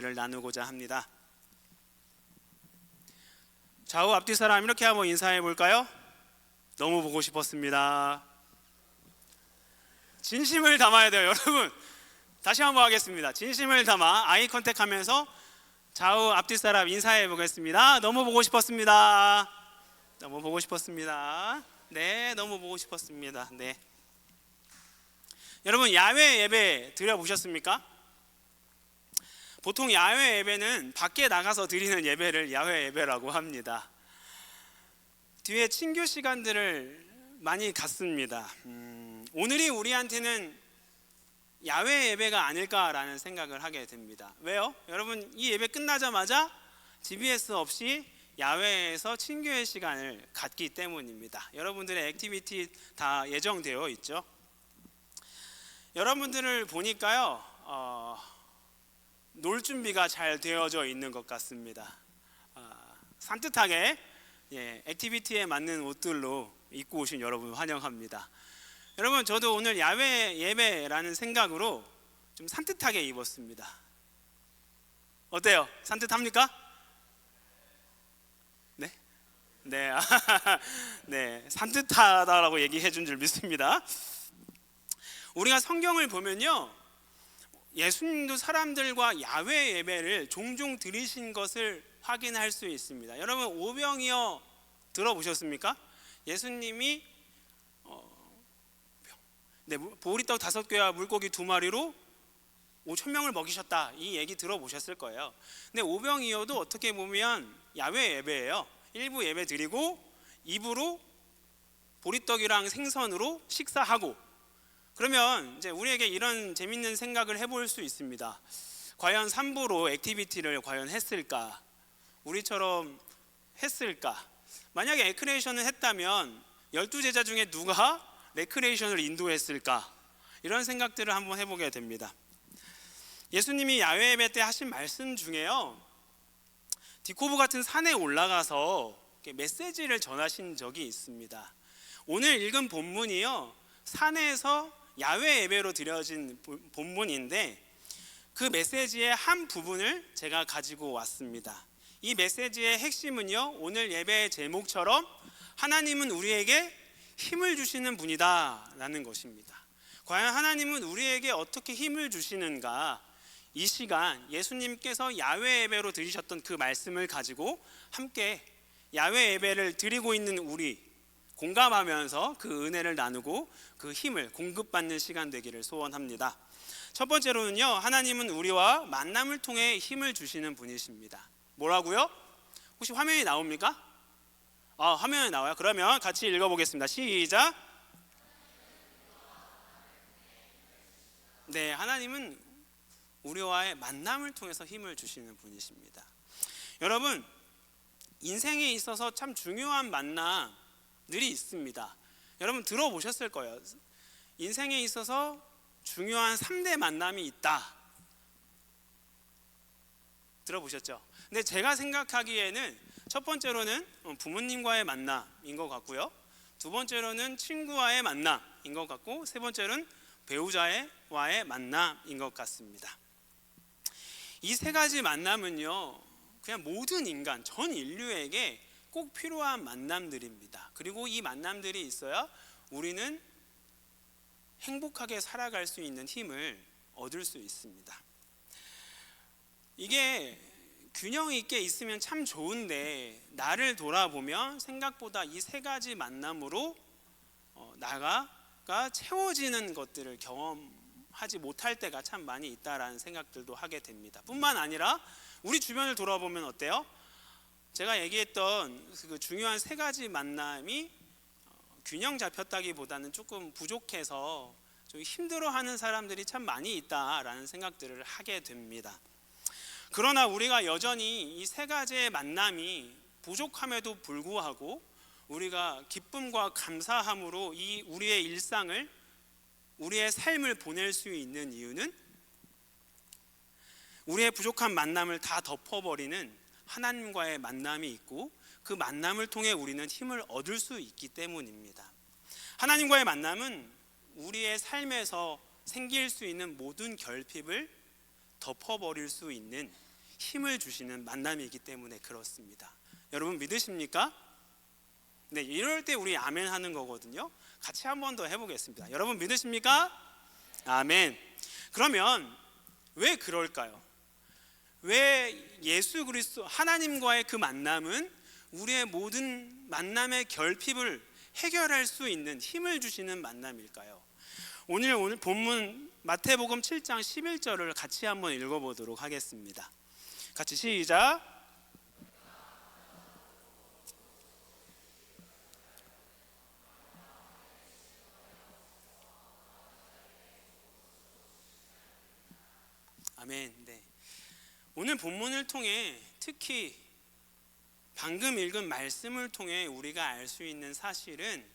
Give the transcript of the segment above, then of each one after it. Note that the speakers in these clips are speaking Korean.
를 나누고자 합니다. 좌우 앞뒤 사람 이렇게 한번 인사해 볼까요? 너무 보고 싶었습니다. 진심을 담아야 돼요, 여러분. 다시 한번 하겠습니다. 진심을 담아 아이 컨택하면서 좌우 앞뒤 사람 인사해 보겠습니다. 너무 보고 싶었습니다. 너무 보고 싶었습니다. 네, 너무 보고 싶었습니다. 네. 여러분, 야외 예배 드려 보셨습니까? 보통 야외 예배는 밖에 나가서 드리는 예배를 야외 예배라고 합니다. 뒤에 친교 시간들을 많이 갖습니다. 오늘이 우리한테는 야외 예배가 아닐까라는 생각을 하게 됩니다. 왜요? 여러분, 이 예배 끝나자마자 GBS 없이 야외에서 친교의 시간을 갖기 때문입니다. 여러분들의 액티비티 다 예정되어 있죠. 여러분들을 보니까요, 놀 준비가 잘 되어져 있는 것 같습니다. 산뜻하게 액티비티에 맞는 옷들로 입고 오신 여러분 환영합니다. 여러분, 저도 오늘 야외 예배라는 생각으로 좀 산뜻하게 입었습니다. 어때요? 산뜻합니까? 네? 네, 네, 산뜻하다라고 얘기해 준 줄 믿습니다. 우리가 성경을 보면요, 예수님도 사람들과 야외 예배를 종종 드리신 것을 확인할 수 있습니다. 여러분, 오병이어 들어보셨습니까? 예수님이 보리떡 5개와 물고기 2마리로 5,000명을 먹이셨다, 이 얘기 들어보셨을 거예요. 근데 오병이어도 어떻게 보면 야외 예배예요. 1부 예배 드리고 2부로 보리떡이랑 생선으로 식사하고, 그러면 이제 우리에게 이런 재밌는 생각을 해볼 수 있습니다. 과연 3부로 액티비티를 과연 했을까? 우리처럼 했을까? 만약에 레크레이션을 했다면 12제자 중에 누가 레크레이션을 인도했을까? 이런 생각들을 한번 해보게 됩니다. 예수님이 야외 예배 때 하신 말씀 중에요, 디코브 같은 산에 올라가서 메시지를 전하신 적이 있습니다. 오늘 읽은 본문이요, 산에서 야외 예배로 드려진 본문인데 그 메시지의 한 부분을 제가 가지고 왔습니다. 이 메시지의 핵심은요, 오늘 예배의 제목처럼 하나님은 우리에게 힘을 주시는 분이다 라는 것입니다. 과연 하나님은 우리에게 어떻게 힘을 주시는가? 이 시간 예수님께서 야외 예배로 드리셨던 그 말씀을 가지고 함께 야외 예배를 드리고 있는 우리 공감하면서 그 은혜를 나누고 그 힘을 공급받는 시간 되기를 소원합니다. 첫 번째로는요, 하나님은 우리와 만남을 통해 힘을 주시는 분이십니다. 뭐라고요? 혹시 화면이 나옵니까? 화면이 나와요. 그러면 같이 읽어보겠습니다. 시작. 네, 하나님은 우리와의 만남을 통해서 힘을 주시는 분이십니다. 여러분, 인생에 있어서 참 중요한 만남들이 있습니다. 여러분 들어보셨을 거예요. 인생에 있어서 중요한 3대 만남이 있다. 들어보셨죠? 근데 제가 생각하기에는 첫 번째로는 부모님과의 만남인 것 같고요, 두 번째로는 친구와의 만남인 것 같고, 세 번째로는 배우자와의 만남인 것 같습니다. 이 세 가지 만남은요, 그냥 모든 인간, 전 인류에게 꼭 필요한 만남들입니다. 그리고 이 만남들이 있어야 우리는 행복하게 살아갈 수 있는 힘을 얻을 수 있습니다. 이게 균형 있게 있으면 참 좋은데, 나를 돌아보면 생각보다 이 세 가지 만남으로 나가 채워지는 것들을 경험하지 못할 때가 참 많이 있다라는 생각들도 하게 됩니다. 뿐만 아니라 우리 주변을 돌아보면 어때요? 제가 얘기했던 그 중요한 세 가지 만남이 균형 잡혔다기보다는 조금 부족해서 좀 힘들어하는 사람들이 참 많이 있다라는 생각들을 하게 됩니다. 그러나 우리가 여전히 이 세 가지의 만남이 부족함에도 불구하고 우리가 기쁨과 감사함으로 이 우리의 일상을, 우리의 삶을 보낼 수 있는 이유는 우리의 부족한 만남을 다 덮어버리는 하나님과의 만남이 있고, 그 만남을 통해 우리는 힘을 얻을 수 있기 때문입니다. 하나님과의 만남은 우리의 삶에서 생길 수 있는 모든 결핍을 덮어버릴 수 있는 힘을 주시는 만남이기 때문에 그렇습니다. 여러분 믿으십니까? 네, 이럴 때 우리 아멘 하는 거거든요. 같이 한 번 더 해보겠습니다. 여러분 믿으십니까? 아멘. 그러면 왜 그럴까요? 왜 예수 그리스도 하나님과의 그 만남은 우리의 모든 만남의 결핍을 해결할 수 있는 힘을 주시는 만남일까요? 오늘 본문 마태복음 7장 11절을 같이 한번 읽어보도록 하겠습니다. 같이 시작. 아멘. 네. 오늘 본문을 통해 특히 방금 읽은 말씀을 통해 우리가 알 수 있는 사실은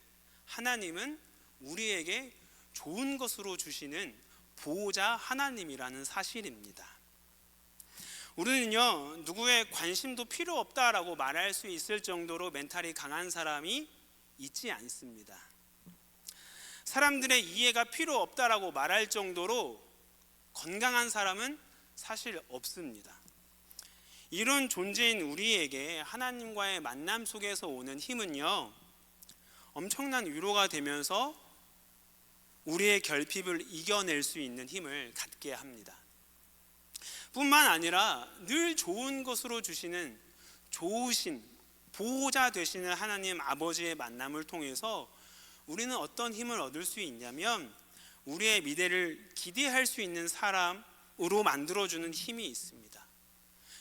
하나님은 우리에게 좋은 것으로 주시는 보호자 하나님이라는 사실입니다. 우리는요, 누구의 관심도 필요 없다라고 말할 수 있을 정도로 멘탈이 강한 사람이 있지 않습니다. 사람들의 이해가 필요 없다라고 말할 정도로 건강한 사람은 사실 없습니다. 이런 존재인 우리에게 하나님과의 만남 속에서 오는 힘은요, 엄청난 위로가 되면서 우리의 결핍을 이겨낼 수 있는 힘을 갖게 합니다. 뿐만 아니라 늘 좋은 것으로 주시는 좋으신 보호자 되시는 하나님 아버지의 만남을 통해서 우리는 어떤 힘을 얻을 수 있냐면 우리의 미래를 기대할 수 있는 사람으로 만들어주는 힘이 있습니다.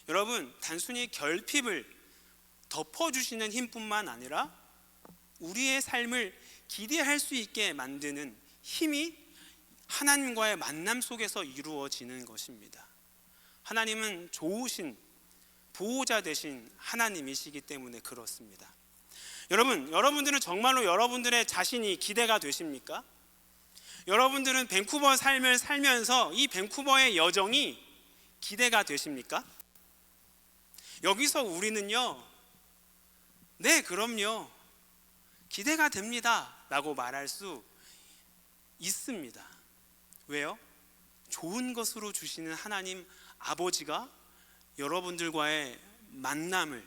여러분, 단순히 결핍을 덮어주시는 힘뿐만 아니라 우리의 삶을 기대할 수 있게 만드는 힘이 하나님과의 만남 속에서 이루어지는 것입니다. 하나님은 좋으신 보호자 되신 하나님이시기 때문에 그렇습니다. 여러분들은 정말로 여러분들의 자신이 기대가 되십니까? 여러분들은 밴쿠버 삶을 살면서 이 밴쿠버의 여정이 기대가 되십니까? 여기서 우리는요, 네, 그럼요, 기대가 됩니다 라고 말할 수 있습니다. 왜요? 좋은 것으로 주시는 하나님 아버지가 여러분들과의 만남을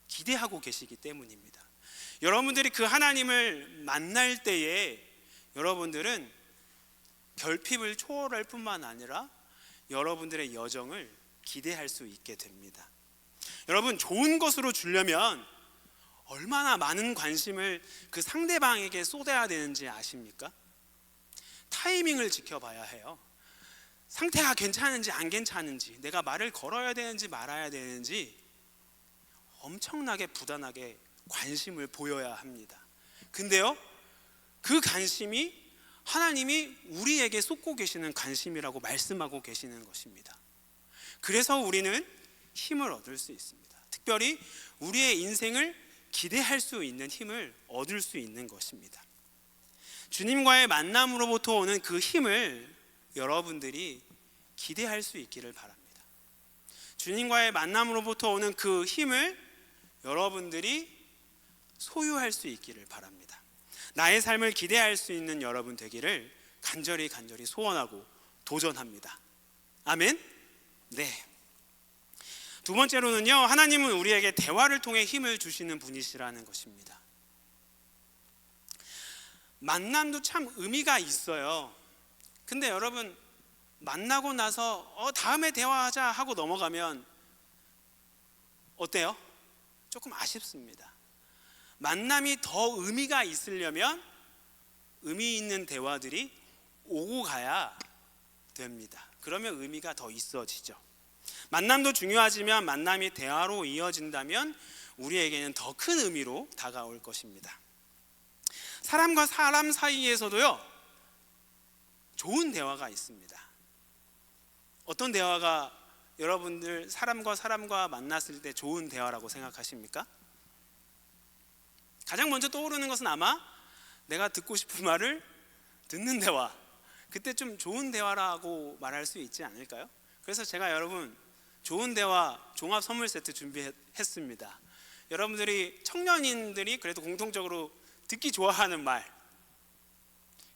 기대하고 계시기 때문입니다. 여러분들이 그 하나님을 만날 때에 여러분들은 결핍을 초월할 뿐만 아니라 여러분들의 여정을 기대할 수 있게 됩니다. 여러분, 좋은 것으로 주려면 얼마나 많은 관심을 그 상대방에게 쏟아야 되는지 아십니까? 타이밍을 지켜봐야 해요. 상태가 괜찮은지 안 괜찮은지, 내가 말을 걸어야 되는지 말아야 되는지 엄청나게 부단하게 관심을 보여야 합니다. 근데요, 그 관심이 하나님이 우리에게 쏟고 계시는 관심이라고 말씀하고 계시는 것입니다. 그래서 우리는 힘을 얻을 수 있습니다. 특별히 우리의 인생을 기대할 수 있는 힘을 얻을 수 있는 것입니다. 주님과의 만남으로부터 오는 그 힘을 여러분들이 기대할 수 있기를 바랍니다. 주님과의 만남으로부터 오는 그 힘을 여러분들이 소유할 수 있기를 바랍니다. 나의 삶을 기대할 수 있는 여러분 되기를 간절히 소원하고 도전합니다. 아멘? 네. 두 번째로는요, 하나님은 우리에게 대화를 통해 힘을 주시는 분이시라는 것입니다. 만남도 참 의미가 있어요. 근데 여러분, 만나고 나서 다음에 대화하자 하고 넘어가면 어때요? 조금 아쉽습니다. 만남이 더 의미가 있으려면 의미 있는 대화들이 오고 가야 됩니다. 그러면 의미가 더 있어지죠. 만남도 중요하지만 만남이 대화로 이어진다면 우리에게는 더 큰 의미로 다가올 것입니다. 사람과 사람 사이에서도요, 좋은 대화가 있습니다. 어떤 대화가 여러분들 사람과 사람과 만났을 때 좋은 대화라고 생각하십니까? 가장 먼저 떠오르는 것은 아마 내가 듣고 싶은 말을 듣는 대화, 그때 좀 좋은 대화라고 말할 수 있지 않을까요? 그래서 제가 여러분 좋은 대화 종합 선물 세트 준비했습니다. 여러분들이 청년인들이 그래도 공통적으로 듣기 좋아하는 말,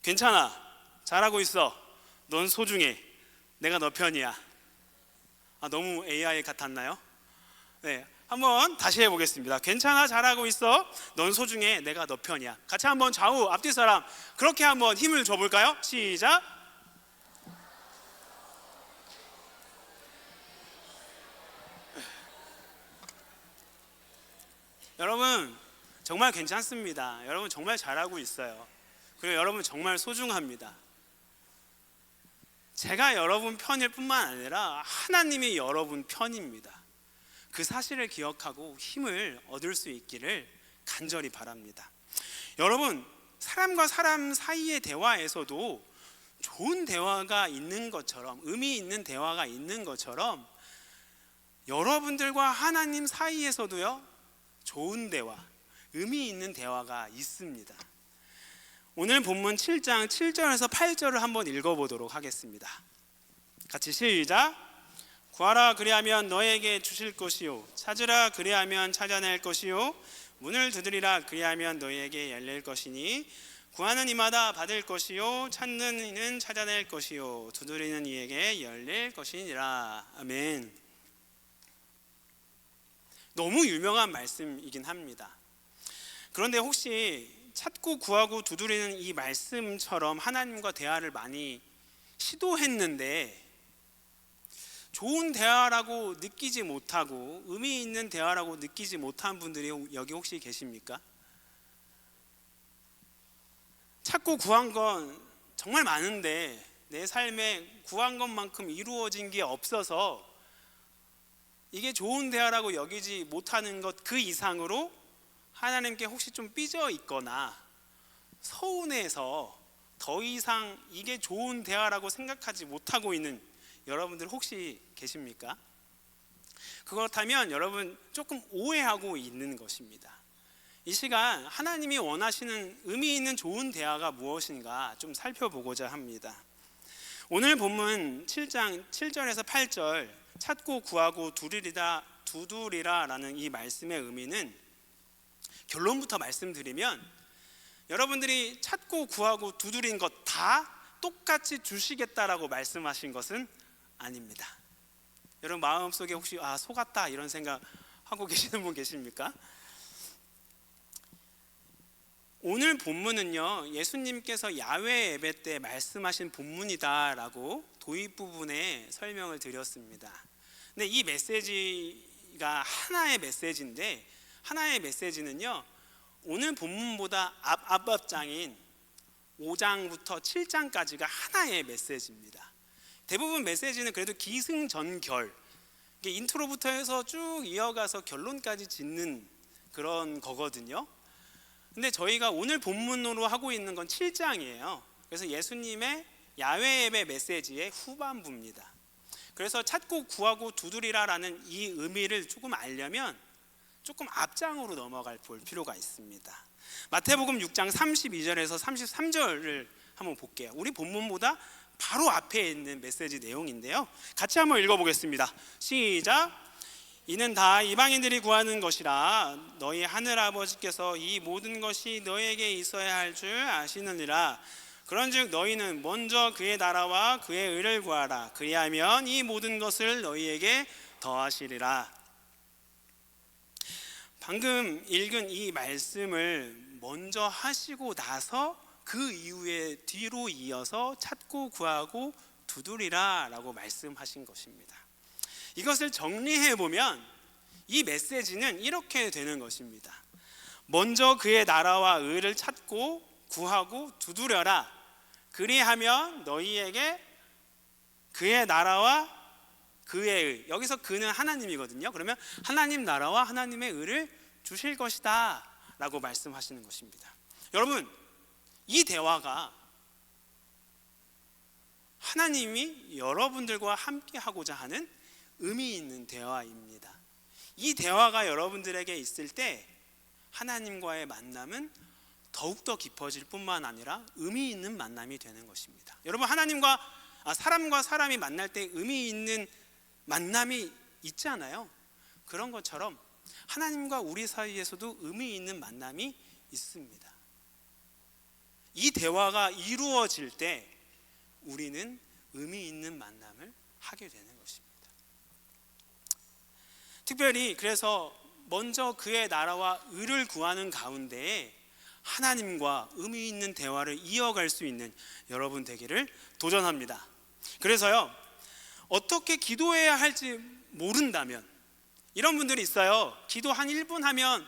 괜찮아, 잘하고 있어, 넌 소중해, 내가 너 편이야, 너무 AI 같았나요? 네, 한번 다시 해보겠습니다. 괜찮아, 잘하고 있어. 넌 소중해, 내가 너 편이야. 같이 한번 좌우 앞뒤 사람 그렇게 한번 힘을 줘볼까요? 시작. 여러분 정말 괜찮습니다. 여러분 정말 잘하고 있어요. 그리고 여러분 정말 소중합니다. 제가 여러분 편일 뿐만 아니라 하나님이 여러분 편입니다. 그 사실을 기억하고 힘을 얻을 수 있기를 간절히 바랍니다. 여러분, 사람과 사람 사이의 대화에서도 좋은 대화가 있는 것처럼, 의미 있는 대화가 있는 것처럼 여러분들과 하나님 사이에서도요, 좋은 대화, 의미 있는 대화가 있습니다. 오늘 본문 7장 7절에서 8절을 한번 읽어보도록 하겠습니다. 같이 시작. 구하라 그리하면 너에게 주실 것이요, 찾으라 그리하면 찾아낼 것이요, 문을 두드리라 그리하면 너에게 열릴 것이니 구하는 이마다 받을 것이요, 찾는 이는 찾아낼 것이요, 두드리는 이에게 열릴 것이니라. 아멘. 너무 유명한 말씀이긴 합니다. 그런데 혹시 찾고 구하고 두드리는 이 말씀처럼 하나님과 대화를 많이 시도했는데 좋은 대화라고 느끼지 못하고 의미 있는 대화라고 느끼지 못한 분들이 여기 혹시 계십니까? 찾고 구한 건 정말 많은데 내 삶에 구한 것만큼 이루어진 게 없어서 이게 좋은 대화라고 여기지 못하는 것 그 이상으로 하나님께 혹시 좀 삐져 있거나 서운해서 더 이상 이게 좋은 대화라고 생각하지 못하고 있는 여러분들 혹시 계십니까? 그렇다면 여러분 조금 오해하고 있는 것입니다. 이 시간 하나님이 원하시는 의미 있는 좋은 대화가 무엇인가 좀 살펴보고자 합니다. 오늘 본문 7장 7절에서 8절 찾고 구하고 두드리라 라는 이 말씀의 의미는 결론부터 말씀드리면 여러분들이 찾고 구하고 두드린 것 다 똑같이 주시겠다라고 말씀하신 것은 아닙니다. 여러분 마음속에 혹시 속았다 이런 생각 하고 계시는 분 계십니까? 오늘 본문은요, 예수님께서 야외 예배 때 말씀하신 본문이다라고 도입 부분에 설명을 드렸습니다. 근데 이 메시지가 하나의 메시지인데, 하나의 메시지는요, 오늘 본문보다 앞장인 5장부터 7장까지가 하나의 메시지입니다. 대부분 메시지는 그래도 기승전결, 인트로부터 해서 쭉 이어가서 결론까지 짓는 그런 거거든요. 근데 저희가 오늘 본문으로 하고 있는 건 7장이에요. 그래서 예수님의 야외 예배 메시지의 후반부입니다. 그래서 찾고 구하고 두드리라라는 이 의미를 조금 알려면 조금 앞장으로 넘어갈 볼 필요가 있습니다. 마태복음 6장 32절에서 33절을 한번 볼게요. 우리 본문보다 바로 앞에 있는 메시지 내용인데요, 같이 한번 읽어보겠습니다. 시작. 이는 다 이방인들이 구하는 것이라 너희 하늘아버지께서 이 모든 것이 너희에게 있어야 할 줄 아시느니라. 그런즉 너희는 먼저 그의 나라와 그의 의를 구하라. 그리하면 이 모든 것을 너희에게 더하시리라. 방금 읽은 이 말씀을 먼저 하시고 나서 그 이후에 뒤로 이어서 찾고 구하고 두드리라 라고 말씀하신 것입니다. 이것을 정리해 보면 이 메시지는 이렇게 되는 것입니다. 먼저 그의 나라와 의를 찾고 구하고 두드려라. 그리하면 너희에게 그의 나라와 그의 의, 여기서 그는 하나님이거든요. 그러면 하나님 나라와 하나님의 의를 주실 것이다 라고 말씀하시는 것입니다. 여러분, 이 대화가 하나님이 여러분들과 함께 하고자 하는 의미 있는 대화입니다. 이 대화가 여러분들에게 있을 때 하나님과의 만남은 더욱더 깊어질 뿐만 아니라 의미 있는 만남이 되는 것입니다. 여러분, 사람과 사람이 만날 때 의미 있는 만남이 있잖아요. 그런 것처럼 하나님과 우리 사이에서도 의미 있는 만남이 있습니다. 이 대화가 이루어질 때 우리는 의미 있는 만남을 하게 되는 것입니다. 특별히 그래서 먼저 그의 나라와 의를 구하는 가운데 하나님과 의미 있는 대화를 이어갈 수 있는 여러분 되기를 도전합니다. 그래서요, 어떻게 기도해야 할지 모른다면, 이런 분들이 있어요. 기도 한 1분 하면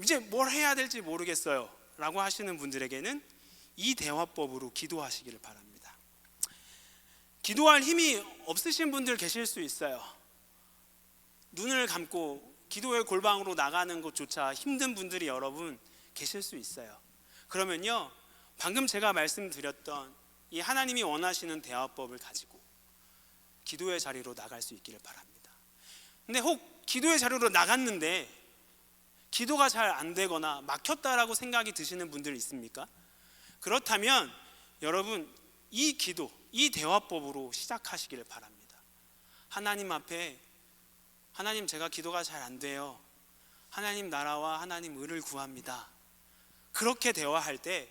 이제 뭘 해야 될지 모르겠어요 라고 하시는 분들에게는 이 대화법으로 기도하시기를 바랍니다. 기도할 힘이 없으신 분들 계실 수 있어요. 눈을 감고 기도의 골방으로 나가는 것조차 힘든 분들이 여러분 계실 수 있어요. 그러면요, 방금 제가 말씀드렸던 이 하나님이 원하시는 대화법을 가지고 기도의 자리로 나갈 수 있기를 바랍니다. 근데 혹 기도의 자리로 나갔는데 기도가 잘 안 되거나 막혔다라고 생각이 드시는 분들 있습니까? 그렇다면 여러분, 이 기도, 이 대화법으로 시작하시기를 바랍니다. 하나님 앞에, 하나님, 제가 기도가 잘 안 돼요. 하나님 나라와 하나님 의를 구합니다. 그렇게 대화할 때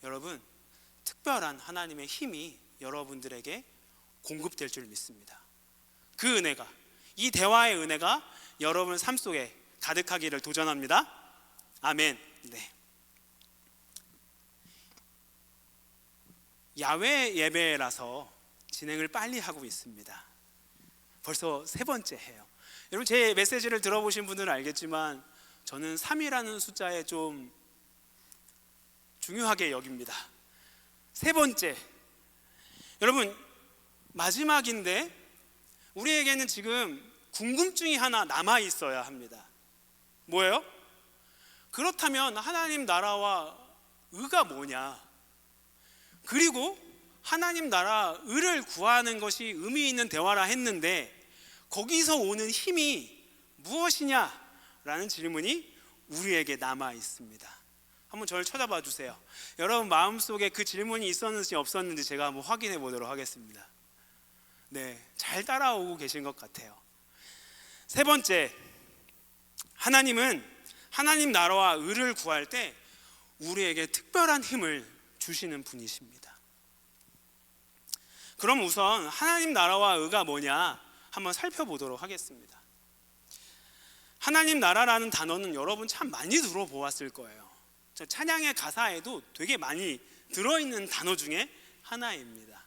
여러분, 특별한 하나님의 힘이 여러분들에게 공급될 줄 믿습니다. 그 은혜가, 이 대화의 은혜가 여러분 삶 속에 가득하기를 도전합니다. 아멘. 네. 야외 예배라서 진행을 빨리 하고 있습니다. 벌써 3번째 해요. 여러분, 제 메시지를 들어보신 분들은 알겠지만 저는 3이라는 숫자에 좀 중요하게 여깁니다. 3번째. 여러분, 마지막인데 우리에게는 지금 궁금증이 하나 남아 있어야 합니다. 뭐예요? 그렇다면 하나님 나라와 의가 뭐냐? 그리고 하나님 나라 의를 구하는 것이 의미 있는 대화라 했는데 거기서 오는 힘이 무엇이냐라는 질문이 우리에게 남아 있습니다. 한번 저를 쳐다봐 주세요. 여러분 마음속에 그 질문이 있었는지 없었는지 제가 한번 확인해 보도록 하겠습니다. 네, 잘 따라오고 계신 것 같아요. 3번째, 하나님은 하나님 나라와 의를 구할 때 우리에게 특별한 힘을 주시는 분이십니다. 그럼 우선 하나님 나라와 의가 뭐냐 한번 살펴보도록 하겠습니다. 하나님 나라라는 단어는 여러분 참 많이 들어보았을 거예요. 찬양의 가사에도 되게 많이 들어있는 단어 중에 하나입니다.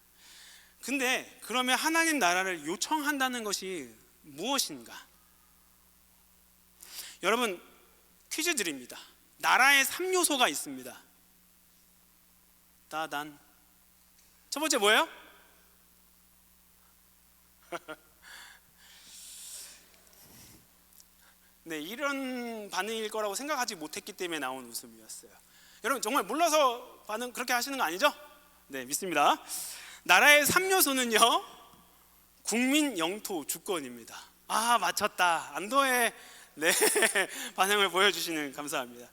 근데 그러면 하나님 나라를 요청한다는 것이 무엇인가? 여러분, 퀴즈 드립니다. 나라의 3요소가 있습니다. 따단. 첫 번째 뭐예요? 네, 이런 반응일 거라고 생각하지 못했기 때문에 나온 웃음이었어요. 여러분 정말 몰라서 반응 그렇게 하시는 거 아니죠? 네, 믿습니다. 나라의 3요소는요 국민, 영토, 주권입니다. 아, 맞췄다. 안도의 네 반응을 보여주시는 감사합니다.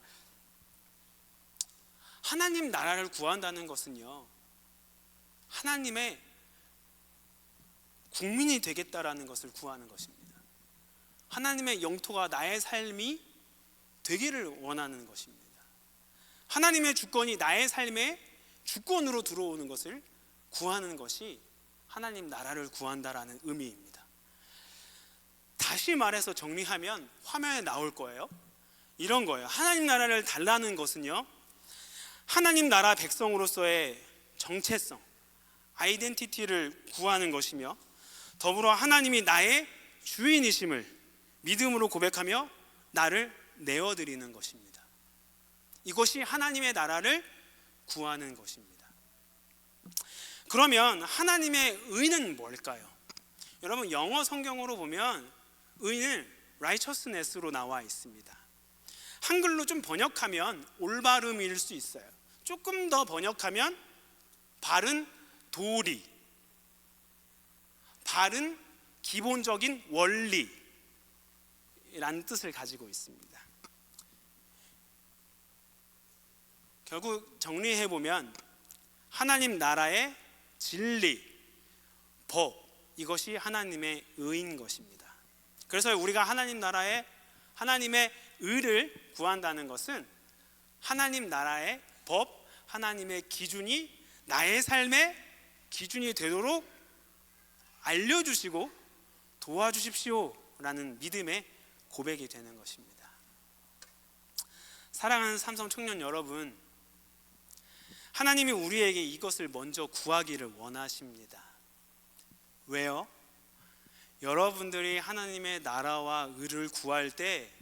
하나님 나라를 구한다는 것은요 하나님의 국민이 되겠다라는 것을 구하는 것입니다. 하나님의 영토가 나의 삶이 되기를 원하는 것입니다. 하나님의 주권이 나의 삶의 주권으로 들어오는 것을 구하는 것이 하나님 나라를 구한다라는 의미입니다. 다시 말해서 정리하면 화면에 나올 거예요. 이런 거예요. 하나님 나라를 달라는 것은요 하나님 나라 백성으로서의 정체성, 아이덴티티를 구하는 것이며 더불어 하나님이 나의 주인이심을 믿음으로 고백하며 나를 내어드리는 것입니다. 이것이 하나님의 나라를 구하는 것입니다. 그러면 하나님의 의는 뭘까요? 여러분 영어 성경으로 보면 의는 righteousness로 나와 있습니다. 한글로 좀 번역하면 올바름일 수 있어요. 조금 더 번역하면 바른 도리, 바른 기본적인 원리라는 뜻을 가지고 있습니다. 결국 정리해보면 하나님 나라의 진리, 법, 이것이 하나님의 의인 것입니다. 그래서 우리가 하나님 나라의 하나님의 의를 구한다는 것은 하나님 나라의 법, 하나님의 기준이 나의 삶의 기준이 되도록 알려주시고 도와주십시오 라는 믿음의 고백이 되는 것입니다. 사랑하는 삼성 청년 여러분, 하나님이 우리에게 이것을 먼저 구하기를 원하십니다. 왜요? 여러분들이 하나님의 나라와 의를 구할 때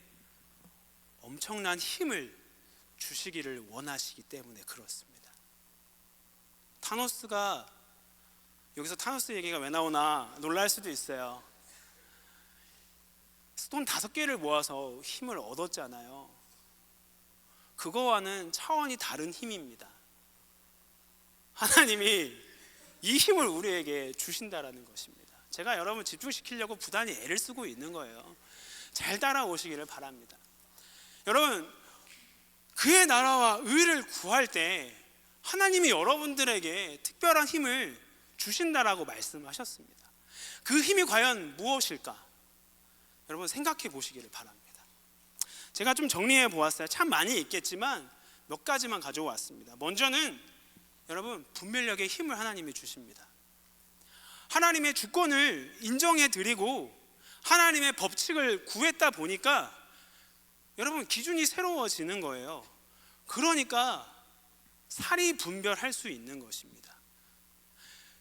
엄청난 힘을 주시기를 원하시기 때문에 그렇습니다. 타노스가, 여기서 타노스 얘기가 왜 나오나 놀랄 수도 있어요. 스톤 5개를 모아서 힘을 얻었잖아요. 그거와는 차원이 다른 힘입니다. 하나님이 이 힘을 우리에게 주신다라는 것입니다. 제가 여러분 집중시키려고 부단히 애를 쓰고 있는 거예요. 잘 따라오시기를 바랍니다. 여러분, 그의 나라와 의를 구할 때 하나님이 여러분들에게 특별한 힘을 주신다라고 말씀하셨습니다. 그 힘이 과연 무엇일까? 여러분 생각해 보시기를 바랍니다. 제가 좀 정리해 보았어요. 참 많이 있겠지만 몇 가지만 가져왔습니다. 먼저는 여러분, 분별력의 힘을 하나님이 주십니다. 하나님의 주권을 인정해 드리고 하나님의 법칙을 구했다 보니까 여러분 기준이 새로워지는 거예요. 그러니까 사리 분별할 수 있는 것입니다.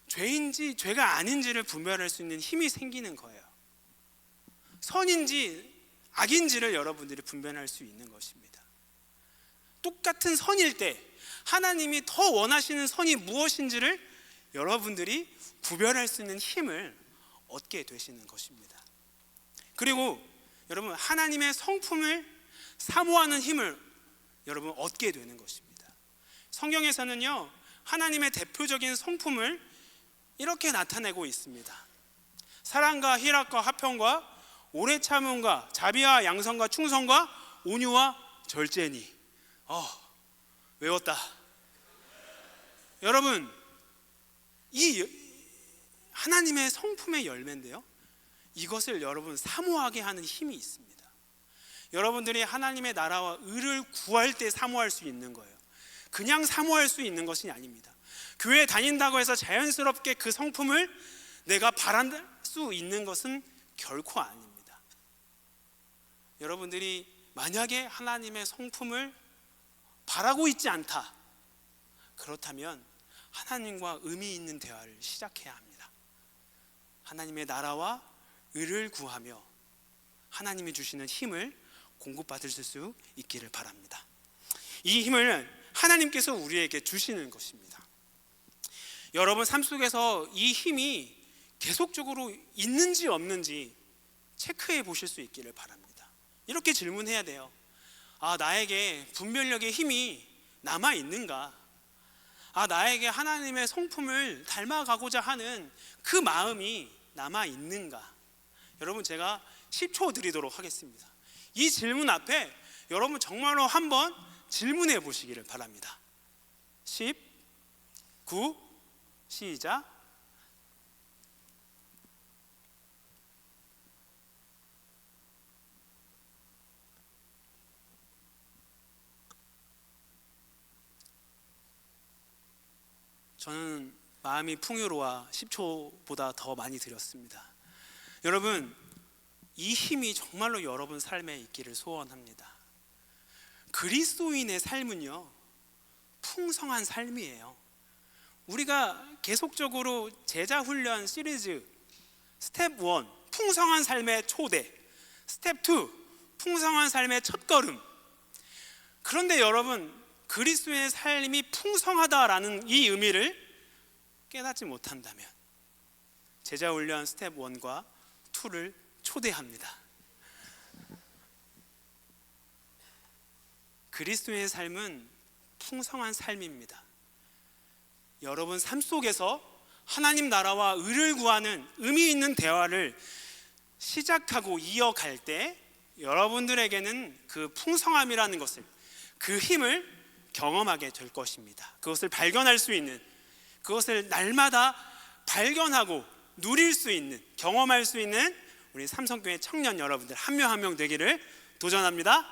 죄인지 죄가 아닌지를 분별할 수 있는 힘이 생기는 거예요. 선인지 악인지를 여러분들이 분별할 수 있는 것입니다. 똑같은 선일 때 하나님이 더 원하시는 선이 무엇인지를 여러분들이 구별할 수 있는 힘을 얻게 되시는 것입니다. 그리고 여러분, 하나님의 성품을 사모하는 힘을 여러분 얻게 되는 것입니다. 성경에서는요, 하나님의 대표적인 성품을 이렇게 나타내고 있습니다. 사랑과 희락과 화평과 오래 참음과 자비와 양선과 충성과 온유와 절제니. 외웠다. 여러분, 이 하나님의 성품의 열매인데요, 이것을 여러분 사모하게 하는 힘이 있습니다. 여러분들이 하나님의 나라와 의를 구할 때 사모할 수 있는 거예요. 그냥 사모할 수 있는 것이 아닙니다. 교회 다닌다고 해서 자연스럽게 그 성품을 내가 바랄 수 있는 것은 결코 아닙니다. 여러분들이 만약에 하나님의 성품을 바라고 있지 않다, 그렇다면 하나님과 의미 있는 대화를 시작해야 합니다. 하나님의 나라와 의를 구하며 하나님이 주시는 힘을 공급받을 수 있기를 바랍니다. 이 힘을 하나님께서 우리에게 주시는 것입니다. 여러분 삶 속에서 이 힘이 계속적으로 있는지 없는지 체크해 보실 수 있기를 바랍니다. 이렇게 질문해야 돼요. 나에게 분별력의 힘이 남아 있는가? 나에게 하나님의 성품을 닮아가고자 하는 그 마음이 남아 있는가? 여러분, 제가 10초 드리도록 하겠습니다. 이 질문 앞에 여러분 정말로 한번 질문해 보시기를 바랍니다. 10, 9, 시작. 저는 마음이 풍요로워 10초보다 더 많이 드렸습니다. 여러분, 이 힘이 정말로 여러분 삶에 있기를 소원합니다. 그리스도인의 삶은요, 풍성한 삶이에요. 우리가 계속적으로 제자훈련 시리즈 스텝 1, 풍성한 삶의 초대, 스텝 2, 풍성한 삶의 첫걸음. 그런데 여러분, 그리스도의 삶이 풍성하다라는 이 의미를 깨닫지 못한다면 제자훈련 스텝 1과 2를 초대합니다. 그리스도의 삶은 풍성한 삶입니다. 여러분 삶 속에서 하나님 나라와 의를 구하는 의미 있는 대화를 시작하고 이어갈 때 여러분들에게는 그 풍성함이라는 것을, 그 힘을 경험하게 될 것입니다. 그것을 발견할 수 있는, 그것을 날마다 발견하고 누릴 수 있는, 경험할 수 있는 우리 삼성교회 청년 여러분들 한 명 한 명 되기를 도전합니다.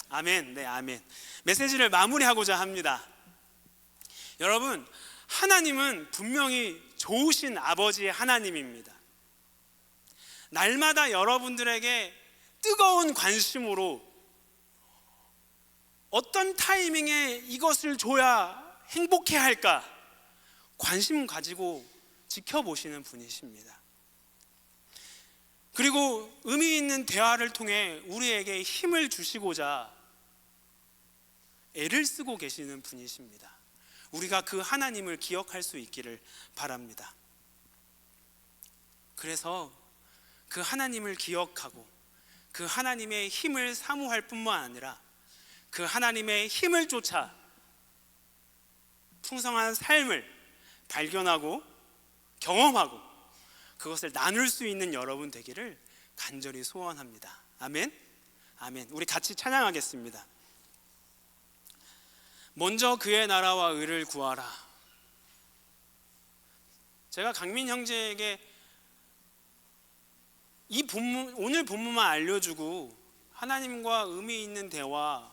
아멘. 네, 아멘. 메시지를 마무리하고자 합니다. 여러분, 하나님은 분명히 좋으신 아버지의 하나님입니다. 날마다 여러분들에게 뜨거운 관심으로 어떤 타이밍에 이것을 줘야 행복해 할까 관심 가지고 지켜보시는 분이십니다. 그리고 의미 있는 대화를 통해 우리에게 힘을 주시고자 애를 쓰고 계시는 분이십니다. 우리가 그 하나님을 기억할 수 있기를 바랍니다. 그래서 그 하나님을 기억하고 그 하나님의 힘을 사모할 뿐만 아니라 그 하나님의 힘을 쫓아 풍성한 삶을 발견하고 경험하고 그것을 나눌 수 있는 여러분 되기를 간절히 소원합니다. 아멘. 아멘. 우리 같이 찬양하겠습니다. 먼저 그의 나라와 의를 구하라. 제가 강민 형제에게 이 본문, 오늘 본문만 알려주고 하나님과 의미 있는 대화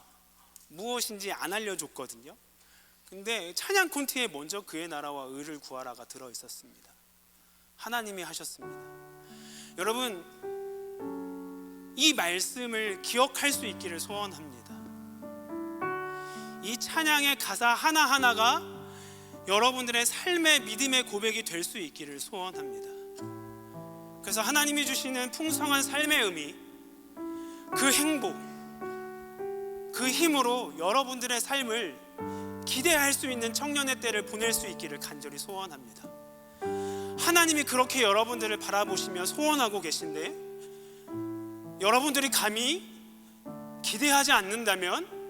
무엇인지 안 알려줬거든요. 근데 찬양 콘티에 먼저 그의 나라와 의를 구하라가 들어있었습니다. 하나님이 하셨습니다. 여러분, 이 말씀을 기억할 수 있기를 소원합니다. 이 찬양의 가사 하나하나가 여러분들의 삶의 믿음의 고백이 될 수 있기를 소원합니다. 그래서 하나님이 주시는 풍성한 삶의 의미, 그 행복, 그 힘으로 여러분들의 삶을 기대할 수 있는 청년의 때를 보낼 수 있기를 간절히 소원합니다. 하나님이 그렇게 여러분들을 바라보시며 소원하고 계신데 여러분들이 감히 기대하지 않는다면